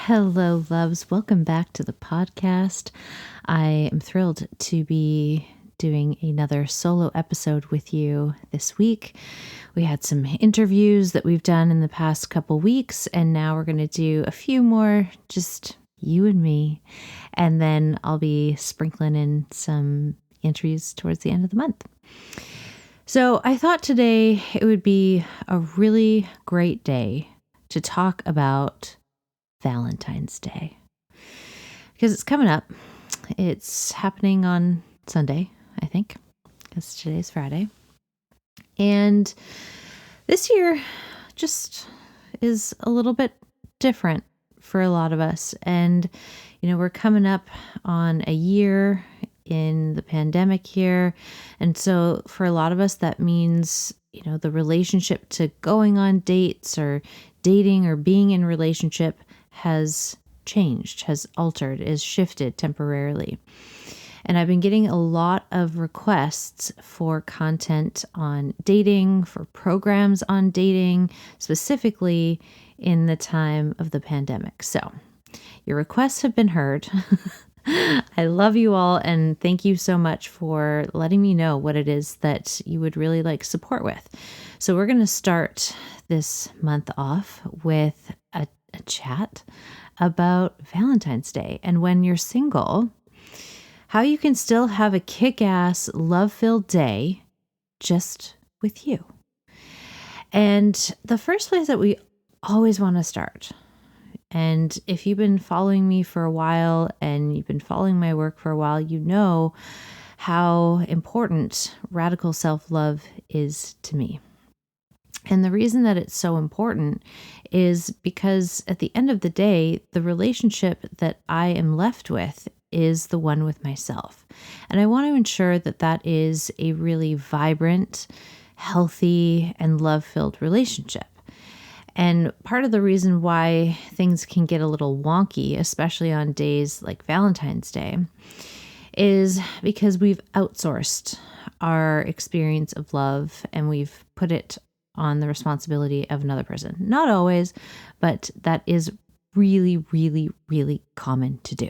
Hello, loves. Welcome back to the podcast. I am thrilled to be doing another solo episode with you this week. We had some interviews that we've done in the past couple weeks, and now we're going to do a few more, just you and me. And then I'll be sprinkling in some entries towards the end of the month. So I thought today it would be a really great day to talk about Valentine's Day, because it's coming up. It's happening on Sunday, I think, because today's Friday. And this year just is a little bit different for a lot of us. And, we're coming up on a year in the pandemic year. And so for a lot of us, that means, the relationship to going on dates or dating or being in a relationship has changed, has altered, is shifted temporarily. And I've been getting a lot of requests for content on dating, for programs on dating, specifically in the time of the pandemic. So your requests have been heard. I love you all, and thank you so much for letting me know what it is that you would really like support with. So we're going to start this month off with a chat about Valentine's Day, and when you're single, how you can still have a kick-ass, love-filled day just with you. And the first place that we always want to start, and if you've been following me for a while and you've been following my work for a while, you know how important radical self-love is to me. And the reason that it's so important is because at the end of the day, the relationship that I am left with is the one with myself. And I want to ensure that that is a really vibrant, healthy, and love-filled relationship. And part of the reason why things can get a little wonky, especially on days like Valentine's Day, is because we've outsourced our experience of love and we've put it on the responsibility of another person. Not always, but that is really, really, really common to do.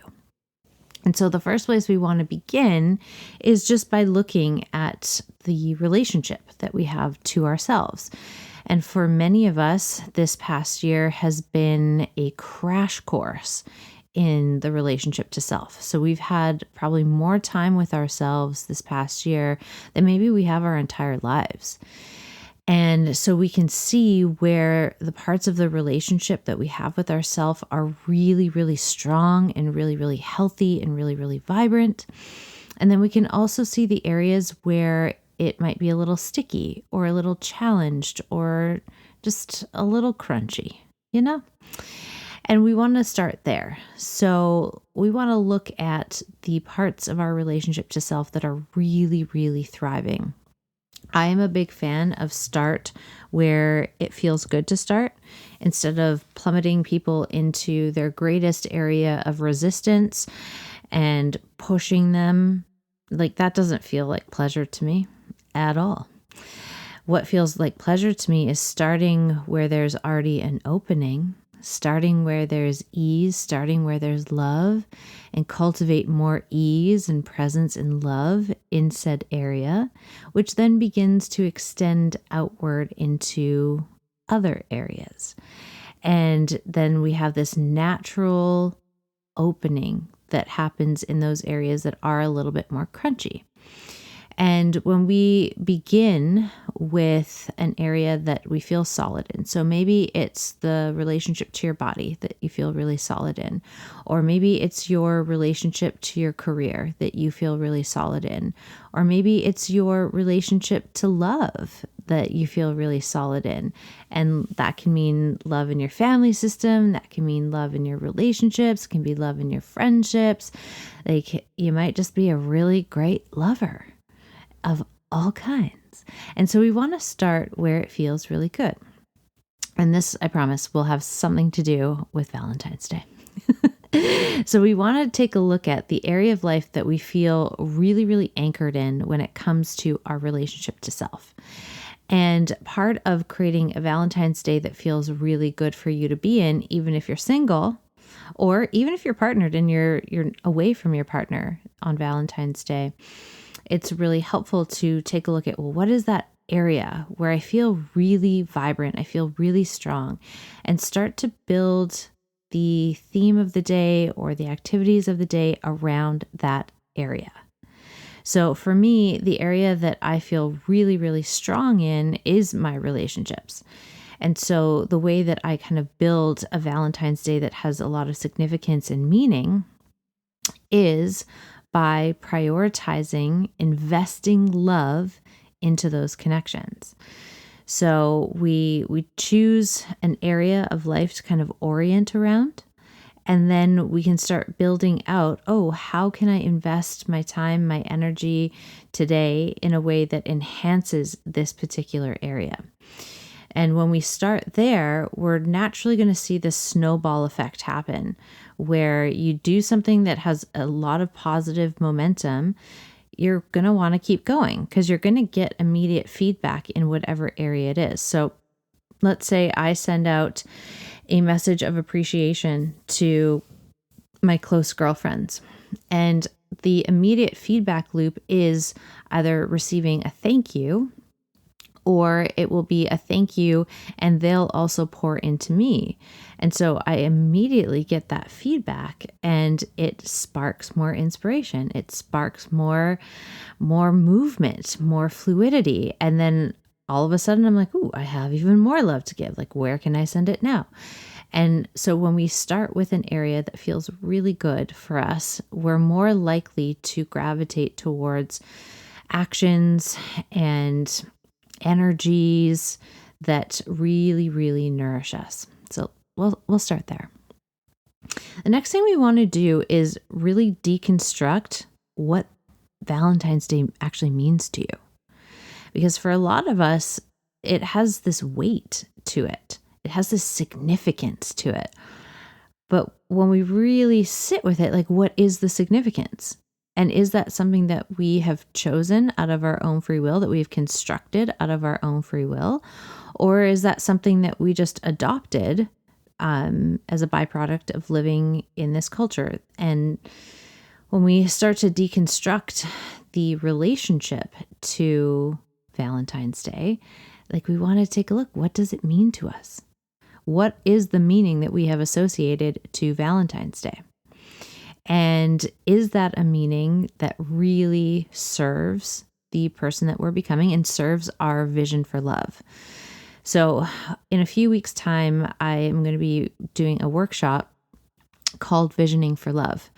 And so the first place we want to begin is just by looking at the relationship that we have to ourselves. And for many of us, this past year has been a crash course in the relationship to self. So we've had probably more time with ourselves this past year than maybe we have our entire lives. And so we can see where the parts of the relationship that we have with ourselves are really, really strong and really, really healthy and really, really vibrant. And then we can also see the areas where it might be a little sticky or a little challenged or just a little crunchy, And we want to start there. So we want to look at the parts of our relationship to self that are really, really thriving. I am a big fan of start where it feels good to start instead of plummeting people into their greatest area of resistance and pushing them. Like, that doesn't feel like pleasure to me at all. What feels like pleasure to me is starting where there's already an opening, starting where there's ease, starting where there's love, and cultivate more ease and presence and love in said area, which then begins to extend outward into other areas. And then we have this natural opening that happens in those areas that are a little bit more crunchy. And when we begin with an area that we feel solid in, so maybe it's the relationship to your body that you feel really solid in, or maybe it's your relationship to your career that you feel really solid in, or maybe it's your relationship to love that you feel really solid in. And that can mean love in your family system, that can mean love in your relationships, it can be love in your friendships. Like, you might just be a really great lover of all kinds. And so we want to start where it feels really good. And this, I promise, will have something to do with Valentine's Day. So we want to take a look at the area of life that we feel really, really anchored in when it comes to our relationship to self. And part of creating a Valentine's Day that feels really good for you to be in, even if you're single, Or even if you're partnered and you're away from your partner on Valentine's Day, it's really helpful to take a look at, well, what is that area where I feel really vibrant, I feel really strong, and start to build the theme of the day or the activities of the day around that area. So for me, the area that I feel really, really strong in is my relationships. And so the way that I kind of build a Valentine's Day that has a lot of significance and meaning is by prioritizing investing love into those connections. So we choose an area of life to kind of orient around, and then we can start building out, oh, how can I invest my time, my energy today in a way that enhances this particular area? And when we start there, we're naturally going to see this snowball effect happen where you do something that has a lot of positive momentum. You're going to want to keep going because you're going to get immediate feedback in whatever area it is. So let's say I send out a message of appreciation to my close girlfriends, and the immediate feedback loop is either receiving a thank you, or it will be a thank you and they'll also pour into me. And so I immediately get that feedback and it sparks more inspiration. It sparks more movement, more fluidity. And then all of a sudden I'm like, ooh, I have even more love to give. Like, where can I send it now? And so when we start with an area that feels really good for us, we're more likely to gravitate towards actions and energies that really, really nourish us. So we'll start there. The next thing we want to do is really deconstruct what Valentine's Day actually means to you. Because for a lot of us, it has this weight to it. It has this significance to it. But when we really sit with it, like, what is the significance? And is that something that we have chosen out of our own free will, that we've constructed out of our own free will? Or is that something that we just adopted as a byproduct of living in this culture? And when we start to deconstruct the relationship to Valentine's Day, like, we want to take a look, what does it mean to us? What is the meaning that we have associated to Valentine's Day? And is that a meaning that really serves the person that we're becoming and serves our vision for love? So in a few weeks' time, I am going to be doing a workshop called Visioning for Love.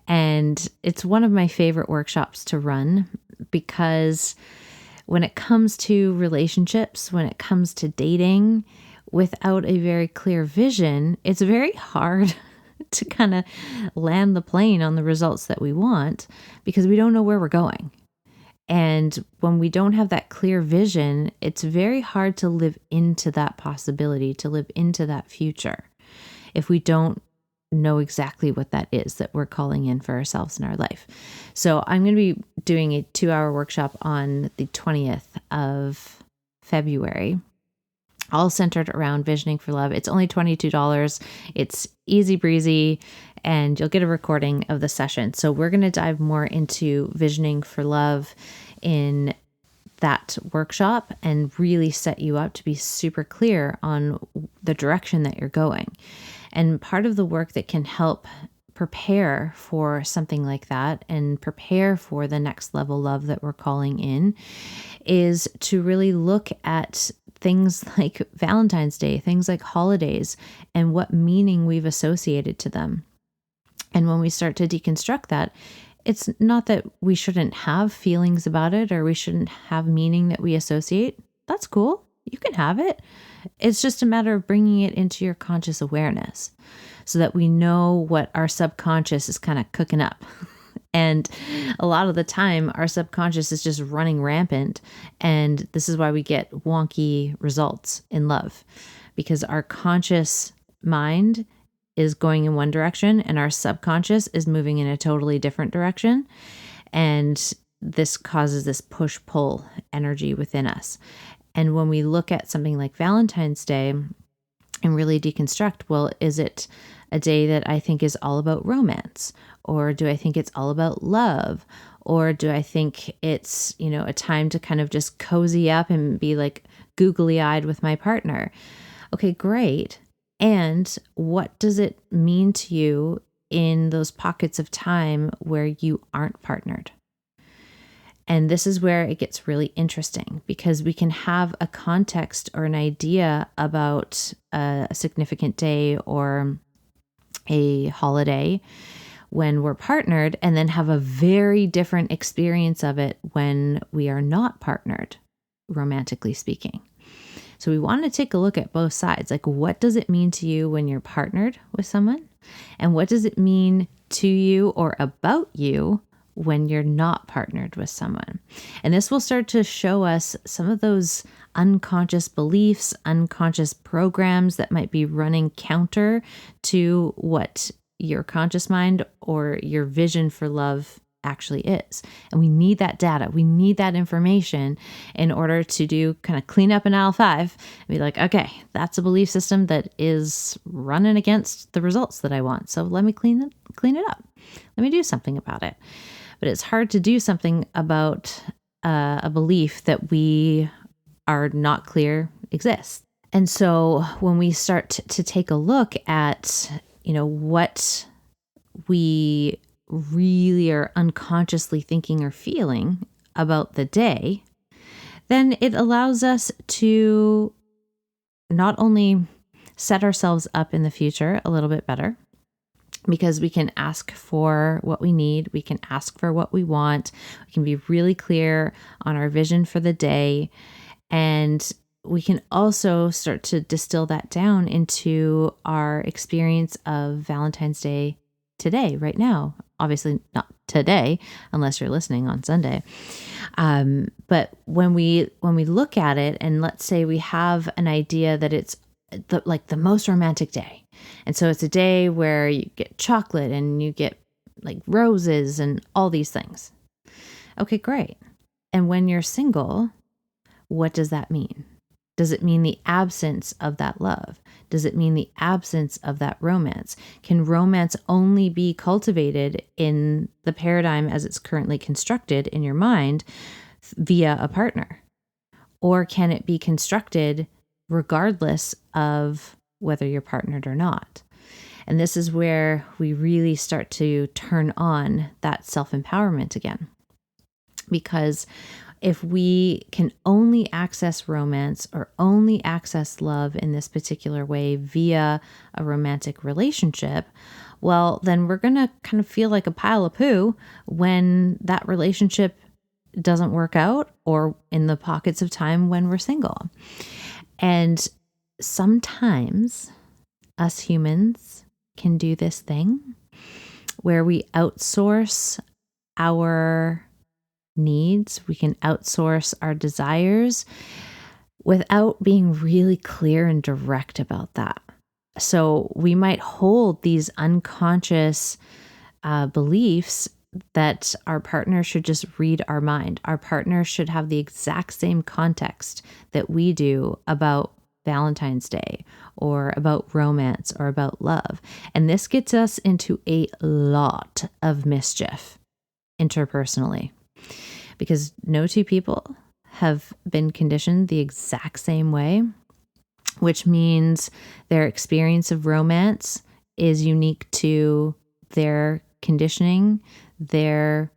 And it's one of my favorite workshops to run because when it comes to relationships, when it comes to dating, without a very clear vision, it's very hard to kind of land the plane on the results that we want because we don't know where we're going. And when we don't have that clear vision, it's very hard to live into that possibility, to live into that future, if we don't know exactly what that is that we're calling in for ourselves in our life. So I'm going to be doing a 2-hour workshop on the 20th of February, all centered around visioning for love. It's only $22. It's easy breezy, and you'll get a recording of the session. So we're going to dive more into visioning for love in that workshop and really set you up to be super clear on the direction that you're going. And part of the work that can help prepare for something like that and prepare for the next level love that we're calling in is to really look at things like Valentine's Day, things like holidays, and what meaning we've associated to them. And when we start to deconstruct that, it's not that we shouldn't have feelings about it or we shouldn't have meaning that we associate. That's cool. You can have it. It's just a matter of bringing it into your conscious awareness so that we know what our subconscious is kind of cooking up. And a lot of the time, our subconscious is just running rampant. And this is why we get wonky results in love, because our conscious mind is going in one direction and our subconscious is moving in a totally different direction. And this causes this push-pull energy within us. And when we look at something like Valentine's Day and really deconstruct, well, is it a day that I think is all about romance? Or do I think it's all about love? Or do I think it's, a time to kind of just cozy up and be like googly eyed with my partner? Okay, great. And what does it mean to you in those pockets of time where you aren't partnered? And this is where it gets really interesting, because we can have a context or an idea about a significant day or a holiday when we're partnered, and then have a very different experience of it when we are not partnered, romantically speaking. So we want to take a look at both sides. Like, what does it mean to you when you're partnered with someone? And what does it mean to you or about you when you're not partnered with someone? And this will start to show us some of those unconscious beliefs, unconscious programs that might be running counter to what your conscious mind or your vision for love actually is. And we need that data. We need that information in order to do kind of clean up in aisle 5 and be like, okay, that's a belief system that is running against the results that I want. So let me clean it up. Let me do something about it. But it's hard to do something about a belief that we are not clear exists. And so when we start to take a look at, what we really are unconsciously thinking or feeling about the day, then it allows us to not only set ourselves up in the future a little bit better, because we can ask for what we need, we can ask for what we want, we can be really clear on our vision for the day, and we can also start to distill that down into our experience of Valentine's Day today, right now. Obviously not today, unless you're listening on Sunday. But when we look at it, and let's say we have an idea that it's the most romantic day. And so it's a day where you get chocolate and you get like roses and all these things. Okay, great. And when you're single, what does that mean? Does it mean the absence of that love? Does it mean the absence of that romance? Can romance only be cultivated in the paradigm as it's currently constructed in your mind via a partner? Or can it be constructed regardless of whether you're partnered or not? And this is where we really start to turn on that self-empowerment again. Because if we can only access romance or only access love in this particular way via a romantic relationship, well, then we're going to kind of feel like a pile of poo when that relationship doesn't work out, or in the pockets of time when we're single. And sometimes us humans can do this thing where we outsource our needs, we can outsource our desires without being really clear and direct about that. So we might hold these unconscious beliefs that our partner should just read our mind. Our partner should have the exact same context that we do about Valentine's Day or about romance or about love. And this gets us into a lot of mischief interpersonally, because no two people have been conditioned the exact same way, which means their experience of romance is unique to their conditioning, their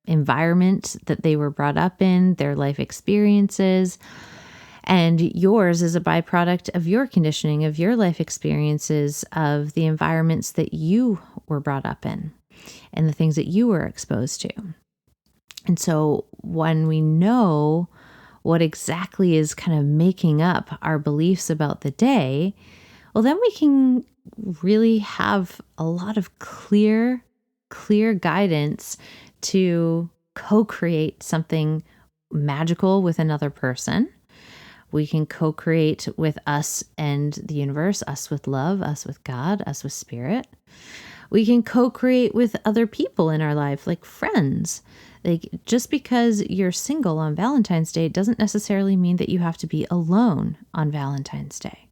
environment that they were brought up in, their life experiences. And yours is a byproduct of your conditioning, of your life experiences, of the environments that you were brought up in and the things that you were exposed to. And so when we know what exactly is kind of making up our beliefs about the day, well, then we can really have a lot of clear guidance to co-create something magical with another person. We can co-create with us and the universe, us with love, us with God, us with spirit. We can co-create with other people in our life, like friends. Like, just because you're single on Valentine's Day doesn't necessarily mean that you have to be alone on Valentine's Day.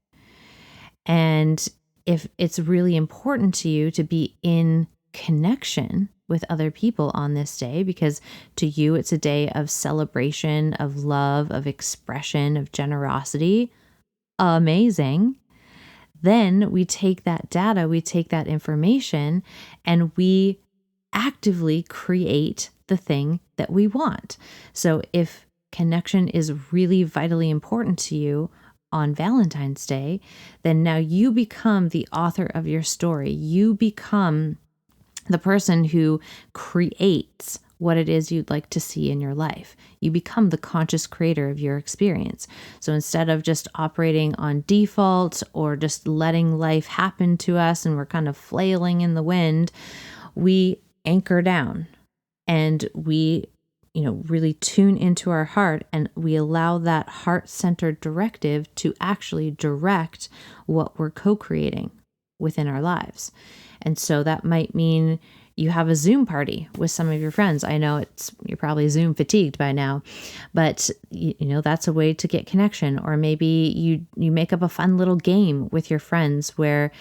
And if it's really important to you to be in connection with other people on this day, because to you it's a day of celebration, of love, of expression, of generosity, amazing. Then we take that data, we take that information, and we actively create the thing that we want. So if connection is really vitally important to you on Valentine's Day, then now you become the author of your story. You become the person who creates what it is you'd like to see in your life. You become the conscious creator of your experience. So instead of just operating on default or just letting life happen to us and we're kind of flailing in the wind, we anchor down and we really tune into our heart, and we allow that heart-centered directive to actually direct what we're co-creating within our lives. And so that might mean you have a Zoom party with some of your friends. I know you're probably Zoom fatigued by now, but that's a way to get connection. Or maybe you make up a fun little game with your friends where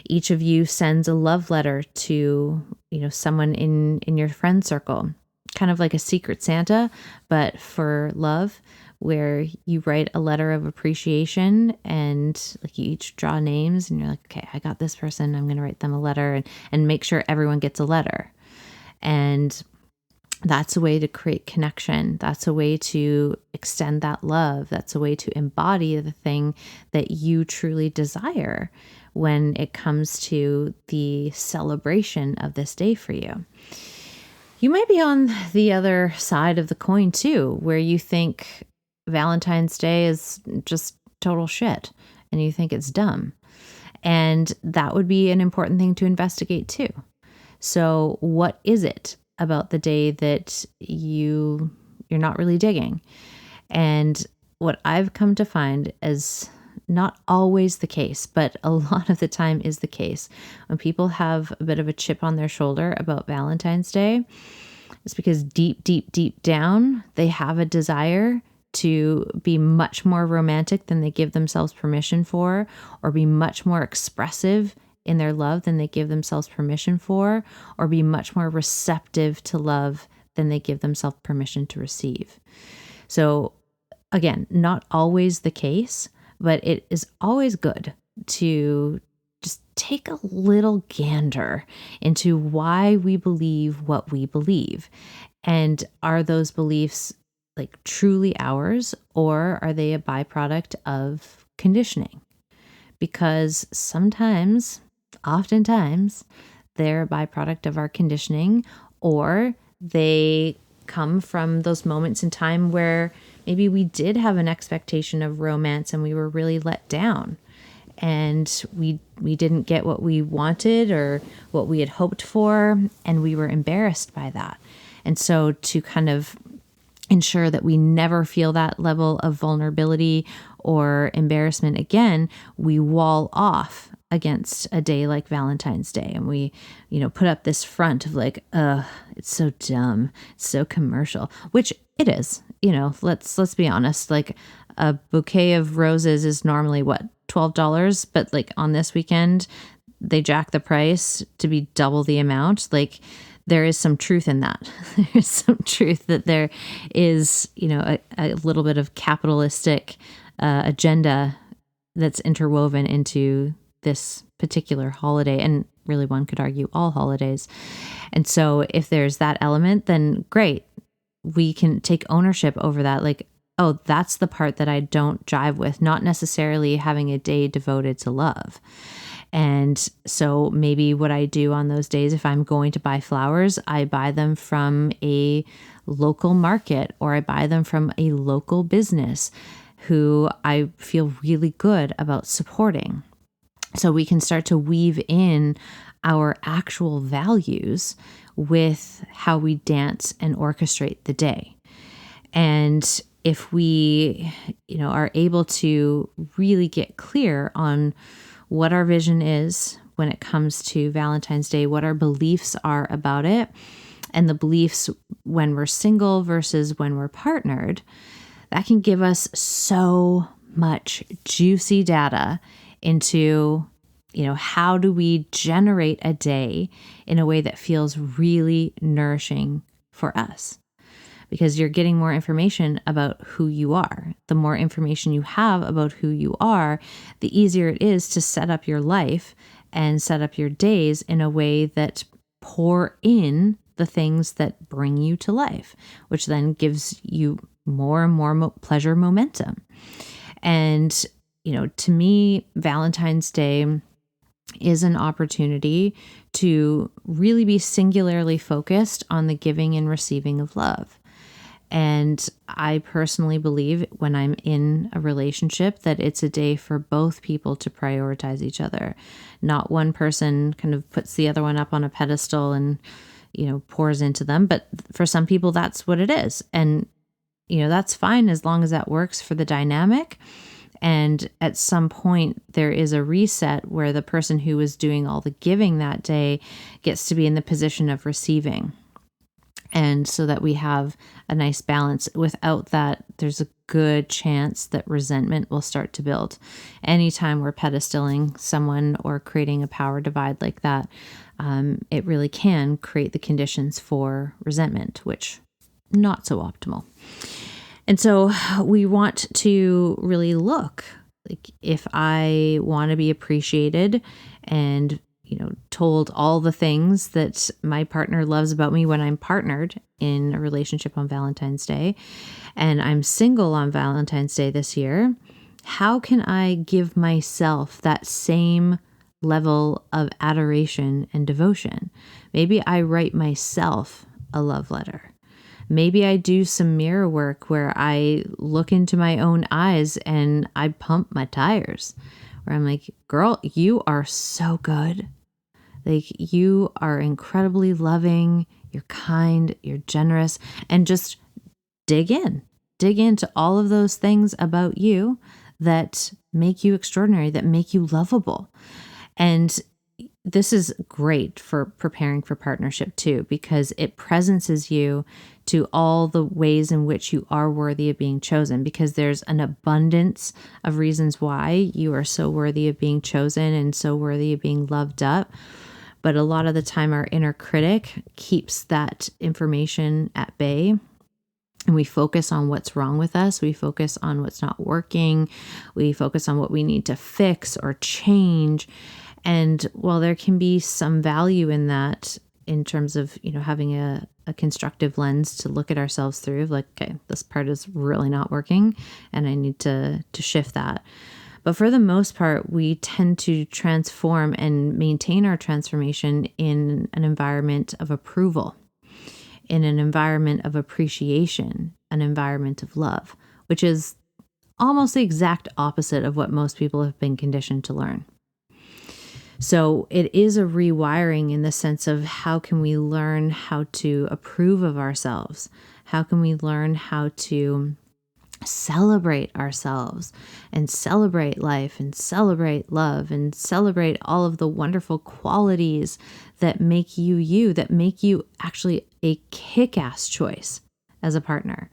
each of you sends a love letter to someone in your friend circle, kind of like a Secret Santa, but for love, where you write a letter of appreciation and like you each draw names and you're like, okay, I got this person, I'm going to write them a letter and make sure everyone gets a letter. And that's a way to create connection. That's a way to extend that love. That's a way to embody the thing that you truly desire when it comes to the celebration of this day for you. You might be on the other side of the coin too, where you think Valentine's Day is just total shit and you think it's dumb. And that would be an important thing to investigate too. So what is it about the day that you're not really digging? And what I've come to find is not always the case, but a lot of the time is the case. When people have a bit of a chip on their shoulder about Valentine's Day, it's because deep, deep, deep down, they have a desire to be much more romantic than they give themselves permission for, or be much more expressive in their love than they give themselves permission for, or be much more receptive to love than they give themselves permission to receive. So again, not always the case, but it is always good to just take a little gander into why we believe what we believe. And are those beliefs like truly ours, or are they a byproduct of conditioning? Because oftentimes, they're a byproduct of our conditioning, or they come from those moments in time where maybe we did have an expectation of romance and we were really let down, and we didn't get what we wanted or what we had hoped for, and we were embarrassed by that. And so to kind of ensure that we never feel that level of vulnerability or embarrassment again, we wall off against a day like Valentine's Day. And we, put up this front of like, it's so dumb. It's so commercial, which it is. Let's be honest. Like a bouquet of roses is normally what, $12, but like on this weekend, they jack the price to be double the amount. Like there is some truth in that. There's some truth that there is, a little bit of capitalistic agenda that's interwoven into this particular holiday, and really one could argue all holidays. And so if there's that element, then great. We can take ownership over that. Like, oh, that's the part that I don't jive with, not necessarily having a day devoted to love. And so maybe what I do on those days, if I'm going to buy flowers, I buy them from a local market, or I buy them from a local business who I feel really good about supporting. So we can start to weave in our actual values with how we dance and orchestrate the day. And if we, are able to really get clear on what our vision is when it comes to Valentine's Day, what our beliefs are about it, and the beliefs when we're single versus when we're partnered, that can give us so much juicy data into how do we generate a day in a way that feels really nourishing for us? Because you're getting more information about who you are. The more information you have about who you are, the easier it is to set up your life and set up your days in a way that pour in the things that bring you to life, which then gives you more and more pleasure momentum. And, to me, Valentine's Day is an opportunity to really be singularly focused on the giving and receiving of love. And I personally believe when I'm in a relationship that it's a day for both people to prioritize each other. Not one person kind of puts the other one up on a pedestal and, pours into them. But for some people, that's what it is. And, that's fine as long as that works for the dynamic. And at some point, there is a reset where the person who is doing all the giving that day gets to be in the position of receiving. And so that we have a nice balance. Without that, there's a good chance that resentment will start to build. Anytime we're pedestaling someone or creating a power divide like that, it really can create the conditions for resentment, which not so optimal. And so we want to really look, like, if I want to be appreciated and told all the things that my partner loves about me when I'm partnered in a relationship on Valentine's Day, and I'm single on Valentine's Day this year, how can I give myself that same level of adoration and devotion? Maybe I write myself a love letter. Maybe I do some mirror work where I look into my own eyes and I pump my tires, where I'm like, girl, you are so good. Like, you are incredibly loving, you're kind, you're generous, and just dig into all of those things about you that make you extraordinary, that make you lovable. And this is great for preparing for partnership too, because it presences you to all the ways in which you are worthy of being chosen, because there's an abundance of reasons why you are so worthy of being chosen and so worthy of being loved up. But a lot of the time, our inner critic keeps that information at bay. And we focus on what's wrong with us. We focus on what's not working. We focus on what we need to fix or change. And while there can be some value in that, in terms of, having a constructive lens to look at ourselves through, of like, okay, this part is really not working and I need to shift that. But for the most part, we tend to transform and maintain our transformation in an environment of approval, in an environment of appreciation, an environment of love, which is almost the exact opposite of what most people have been conditioned to learn. So it is a rewiring in the sense of, how can we learn how to approve of ourselves? How can we learn how to celebrate ourselves and celebrate life and celebrate love and celebrate all of the wonderful qualities that make you you, that make you actually a kick-ass choice as a partner?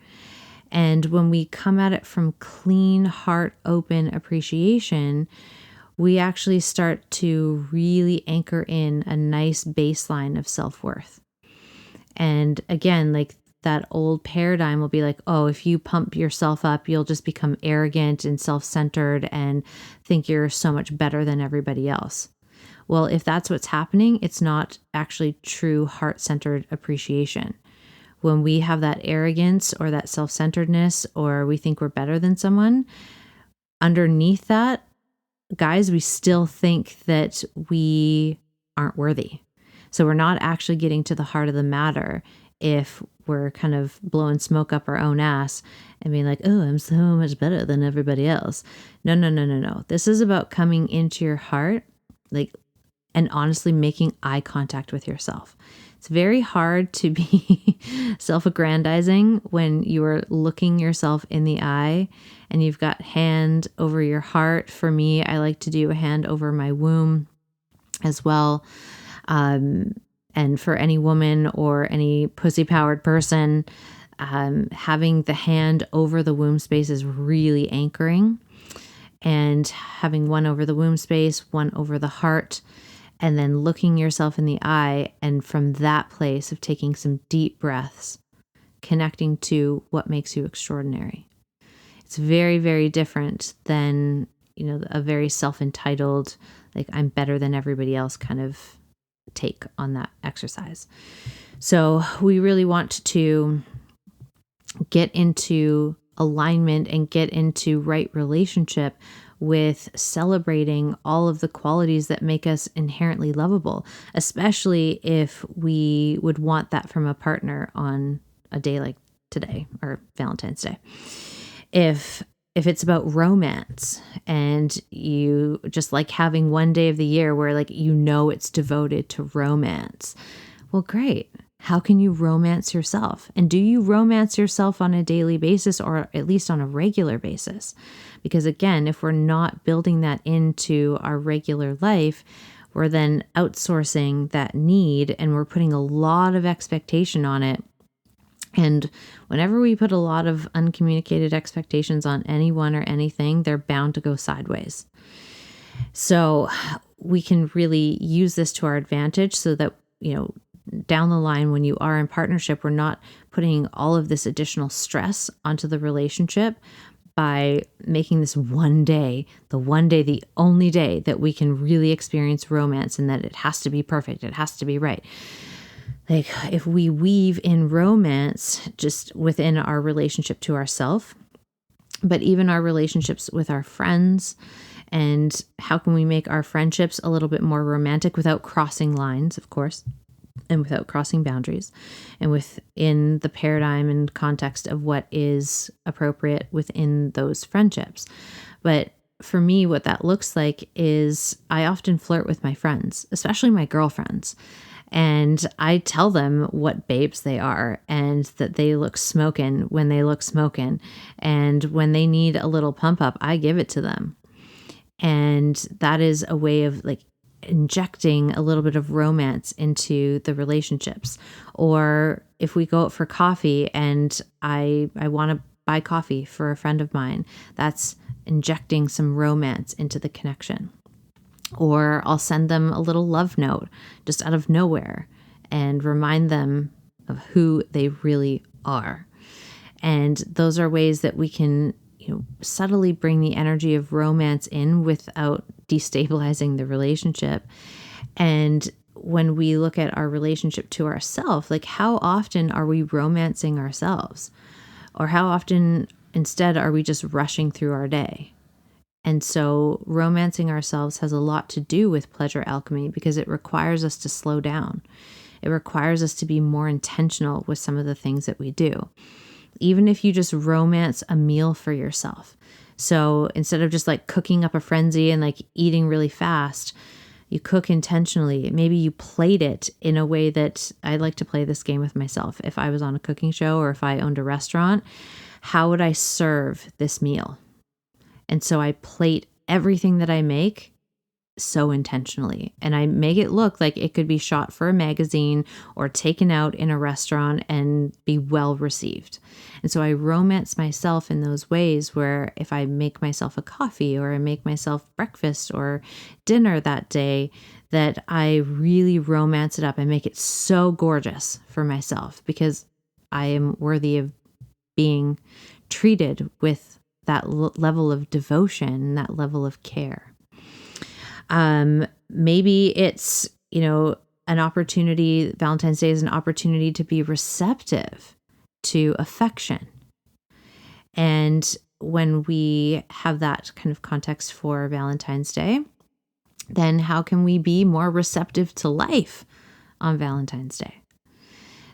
And when we come at it from clean, heart open appreciation, we actually start to really anchor in a nice baseline of self-worth. And again, like, that old paradigm will be like, oh, if you pump yourself up, you'll just become arrogant and self-centered and think you're so much better than everybody else. Well, if that's what's happening, it's not actually true heart-centered appreciation. When we have that arrogance or that self-centeredness, or we think we're better than someone, underneath that, guys, we still think that we aren't worthy. So we're not actually getting to the heart of the matter if we're kind of blowing smoke up our own ass and being like, oh, I'm so much better than everybody else. No. This is about coming into your heart, like, and honestly making eye contact with yourself. It's very hard to be self-aggrandizing when you are looking yourself in the eye and you've got hand over your heart. For me, I like to do a hand over my womb as well. And for any woman or any pussy-powered person, having the hand over the womb space is really anchoring. and having one over the womb space, one over the heart, and then looking yourself in the eye. And from that place of taking some deep breaths, connecting to what makes you extraordinary. It's very, very different than, a very self-entitled, like I'm better than everybody else kind of take on that exercise. So we really want to get into alignment and get into right relationship with celebrating all of the qualities that make us inherently lovable, especially if we would want that from a partner on a day like today or Valentine's Day. If it's about romance and you just like having one day of the year where it's devoted to romance, well, great. How can you romance yourself? And do you romance yourself on a daily basis or at least on a regular basis? Because again, if we're not building that into our regular life, we're then outsourcing that need and we're putting a lot of expectation on it. And whenever we put a lot of uncommunicated expectations on anyone or anything, they're bound to go sideways. So we can really use this to our advantage so that, down the line, when you are in partnership, we're not putting all of this additional stress onto the relationship by making this one day, the only day that we can really experience romance, and that it has to be perfect. It has to be right. Like if we weave in romance just within our relationship to ourselves, but even our relationships with our friends, and how can we make our friendships a little bit more romantic without crossing lines, of course, and without crossing boundaries, and within the paradigm and context of what is appropriate within those friendships. But for me, what that looks like is I often flirt with my friends, especially my girlfriends. And I tell them what babes they are and that they look smokin' when they look smokin'. And when they need a little pump up, I give it to them. And that is a way of injecting a little bit of romance into the relationships. Or if we go out for coffee and I want to buy coffee for a friend of mine, that's injecting some romance into the connection. Or I'll send them a little love note just out of nowhere and remind them of who they really are. And those are ways that we can, subtly bring the energy of romance in without destabilizing the relationship. And when we look at our relationship to ourselves, how often are we romancing ourselves? Or how often instead are we just rushing through our day? And so romancing ourselves has a lot to do with pleasure alchemy because it requires us to slow down. It requires us to be more intentional with some of the things that we do. Even if you just romance a meal for yourself. So instead of just cooking up a frenzy and eating really fast, you cook intentionally. Maybe you plate it in a way that I like to play this game with myself. If I was on a cooking show or if I owned a restaurant, how would I serve this meal? And so I plate everything that I make so intentionally, and I make it look like it could be shot for a magazine or taken out in a restaurant and be well received. And so I romance myself in those ways where if I make myself a coffee or I make myself breakfast or dinner that day, that I really romance it up and make it so gorgeous for myself because I am worthy of being treated with that level of devotion, that level of care. Maybe it's, an opportunity, Valentine's Day is an opportunity to be receptive to affection. And when we have that kind of context for Valentine's Day, then how can we be more receptive to life on Valentine's Day?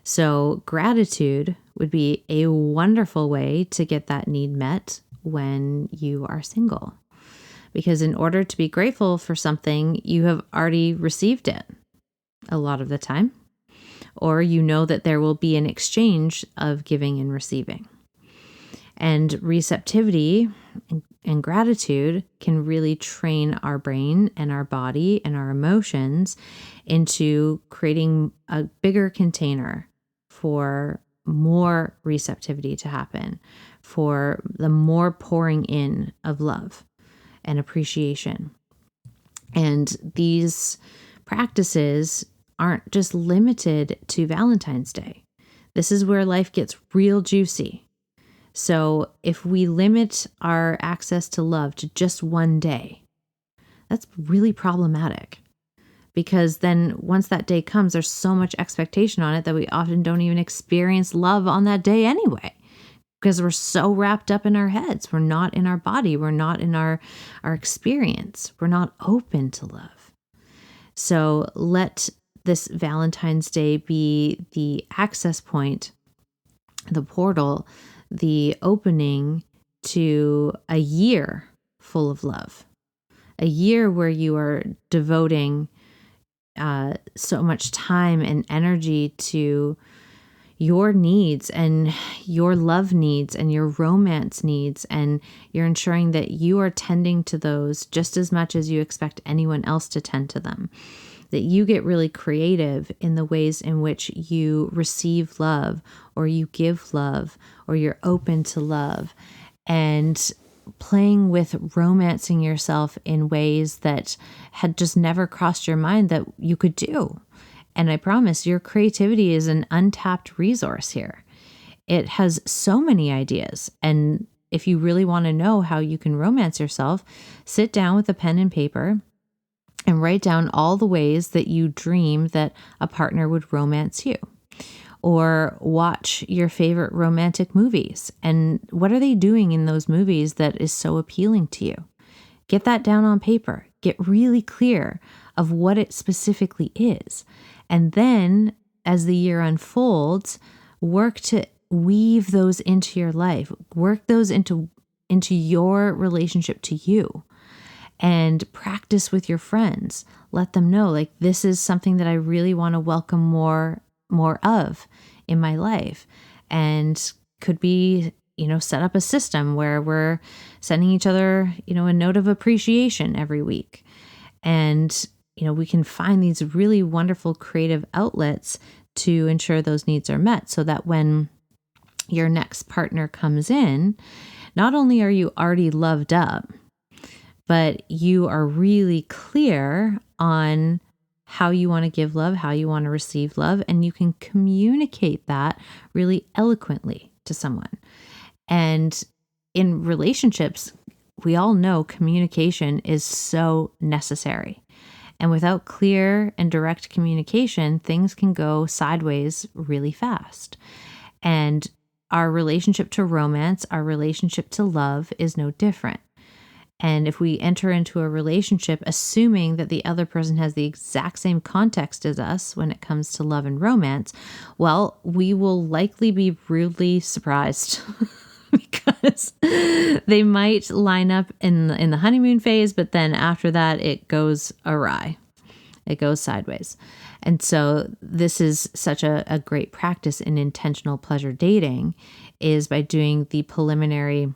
So gratitude would be a wonderful way to get that need met when you are single. Because in order to be grateful for something, you have already received it a lot of the time, or that there will be an exchange of giving and receiving. And receptivity and gratitude can really train our brain and our body and our emotions into creating a bigger container for more receptivity to happen, for the more pouring in of love. and appreciation. And these practices aren't just limited to Valentine's Day. This is where life gets real juicy. So if we limit our access to love to just one day, that's really problematic. Because then once that day comes, there's so much expectation on it that we often don't even experience love on that day anyway. Because we're so wrapped up in our heads. We're not in our body. We're not in our experience. We're not open to love. So let this Valentine's Day be the access point, the portal, the opening to a year full of love. A year where you are devoting so much time and energy to your needs and your love needs and your romance needs, and you're ensuring that you are tending to those just as much as you expect anyone else to tend to them. That you get really creative in the ways in which you receive love, or you give love, or you're open to love, and playing with romancing yourself in ways that had just never crossed your mind that you could do. And I promise your creativity is an untapped resource here. It has so many ideas. And if you really want to know how you can romance yourself, sit down with a pen and paper and write down all the ways that you dream that a partner would romance you. Or watch your favorite romantic movies. And what are they doing in those movies that is so appealing to you? Get that down on paper. Get really clear of what it specifically is. And then as the year unfolds, work to weave those into your life. Work those into your relationship to you. And practice with your friends. Let them know, like, this is something that I really want to welcome more of in my life. And could be, set up a system where we're sending each other, a note of appreciation every week. And, we can find these really wonderful creative outlets to ensure those needs are met, so that when your next partner comes in, not only are you already loved up, but you are really clear on how you want to give love, how you want to receive love, and you can communicate that really eloquently to someone. And in relationships, we all know communication is so necessary. And without clear and direct communication, things can go sideways really fast. And our relationship to romance, our relationship to love is no different. And if we enter into a relationship assuming that the other person has the exact same context as us when it comes to love and romance, well, we will likely be rudely surprised because they might line up in the honeymoon phase, but then after that, it goes awry. It goes sideways. And so this is such a great practice in intentional pleasure dating, is by doing the preliminary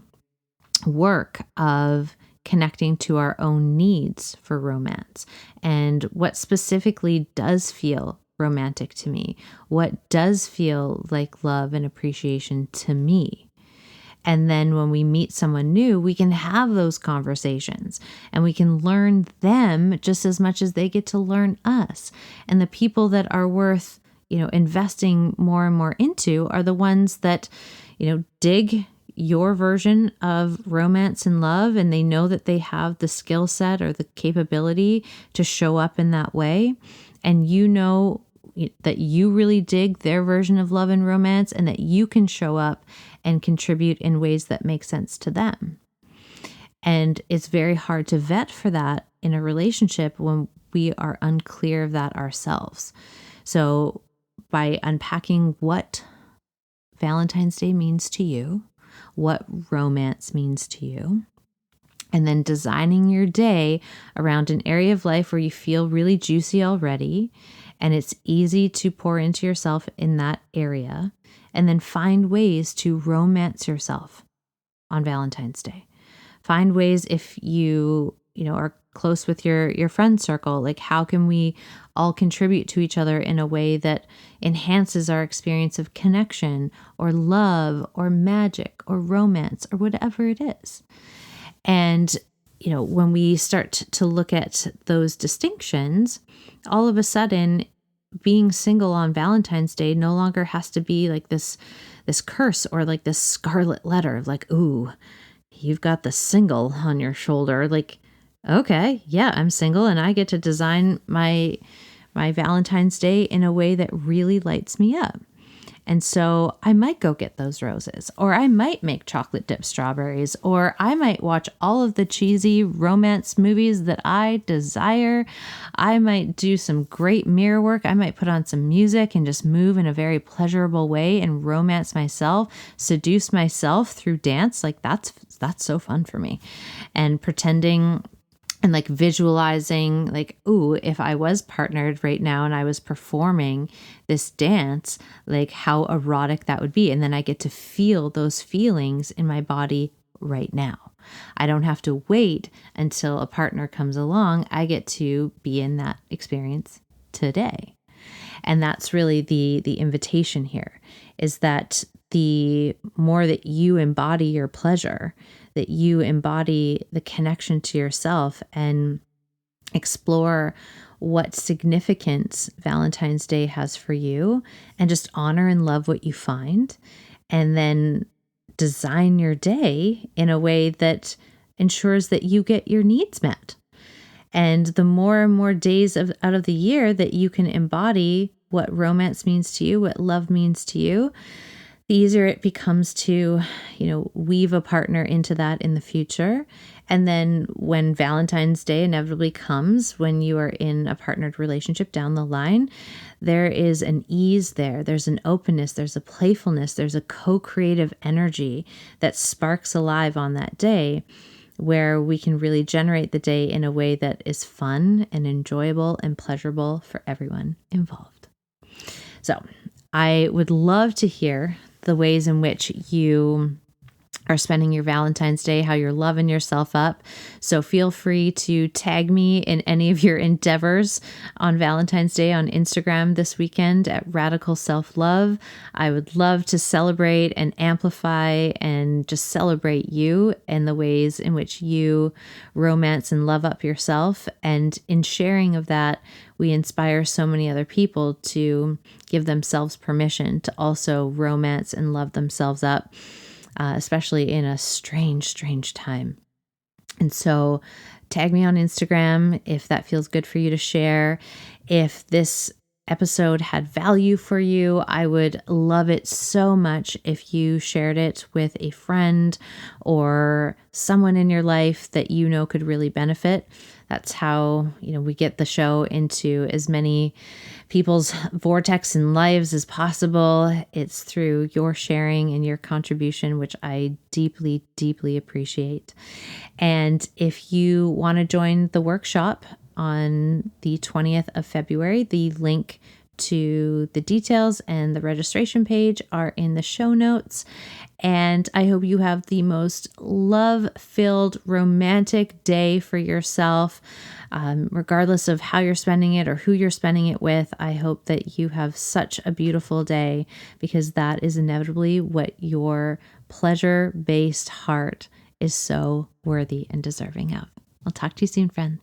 work of connecting to our own needs for romance and what specifically does feel romantic to me, what does feel like love and appreciation to me. And then when we meet someone new, we can have those conversations and we can learn them just as much as they get to learn us. And the people that are worth, investing more and more into are the ones that, dig your version of romance and love, and they know that they have the skill set or the capability to show up in that way. And that you really dig their version of love and romance, and that you can show up and contribute in ways that make sense to them. And it's very hard to vet for that in a relationship when we are unclear of that ourselves. So by unpacking what Valentine's Day means to you, what romance means to you, and then designing your day around an area of life where you feel really juicy already, and it's easy to pour into yourself in that area, and then find ways to romance yourself on Valentine's Day. Find ways, if you are close with your friend circle, like how can we all contribute to each other in a way that enhances our experience of connection or love or magic or romance or whatever it is. And, when we start to look at those distinctions, all of a sudden being single on Valentine's Day no longer has to be like this curse or like this scarlet letter of like, ooh, you've got the single on your shoulder. Like, okay, yeah, I'm single and I get to design my Valentine's Day in a way that really lights me up. And so I might go get those roses, or I might make chocolate dipped strawberries, or I might watch all of the cheesy romance movies that I desire. I might do some great mirror work. I might put on some music and just move in a very pleasurable way and romance myself, seduce myself through dance. Like that's so fun for me. And pretending and like visualizing like, ooh, if I was partnered right now and I was performing this dance, like how erotic that would be. And then I get to feel those feelings in my body right now. I don't have to wait until a partner comes along. I get to be in that experience today. And that's really the invitation here, is that the more that you embody your pleasure, that you embody the connection to yourself and explore what significance Valentine's Day has for you, and just honor and love what you find, and then design your day in a way that ensures that you get your needs met. And the more and more days out of the year that you can embody what romance means to you, what love means to you, the easier it becomes to, weave a partner into that in the future. And then when Valentine's Day inevitably comes, when you are in a partnered relationship down the line, there is an ease there. There's an openness. There's a playfulness. There's a co-creative energy that sparks alive on that day, where we can really generate the day in a way that is fun and enjoyable and pleasurable for everyone involved. So I would love to hear the ways in which you are spending your Valentine's Day, how you're loving yourself up. So feel free to tag me in any of your endeavors on Valentine's Day on Instagram this weekend at Radical Self Love. I would love to celebrate and amplify and just celebrate you and the ways in which you romance and love up yourself. And in sharing of that, we inspire so many other people to give themselves permission to also romance and love themselves up, especially in a strange, strange time. And so tag me on Instagram if that feels good for you to share. If this episode had value for you, I would love it so much if you shared it with a friend or someone in your life that you know could really benefit. That's how, we get the show into as many people's vortex and lives as possible. It's through your sharing and your contribution, which I deeply, deeply appreciate. And if you want to join the workshop on the 20th of February, the link to the details and the registration page are in the show notes. And I hope you have the most love-filled, romantic day for yourself, regardless of how you're spending it or who you're spending it with. I hope that you have such a beautiful day, because that is inevitably what your pleasure-based heart is so worthy and deserving of. I'll talk to you soon, friends.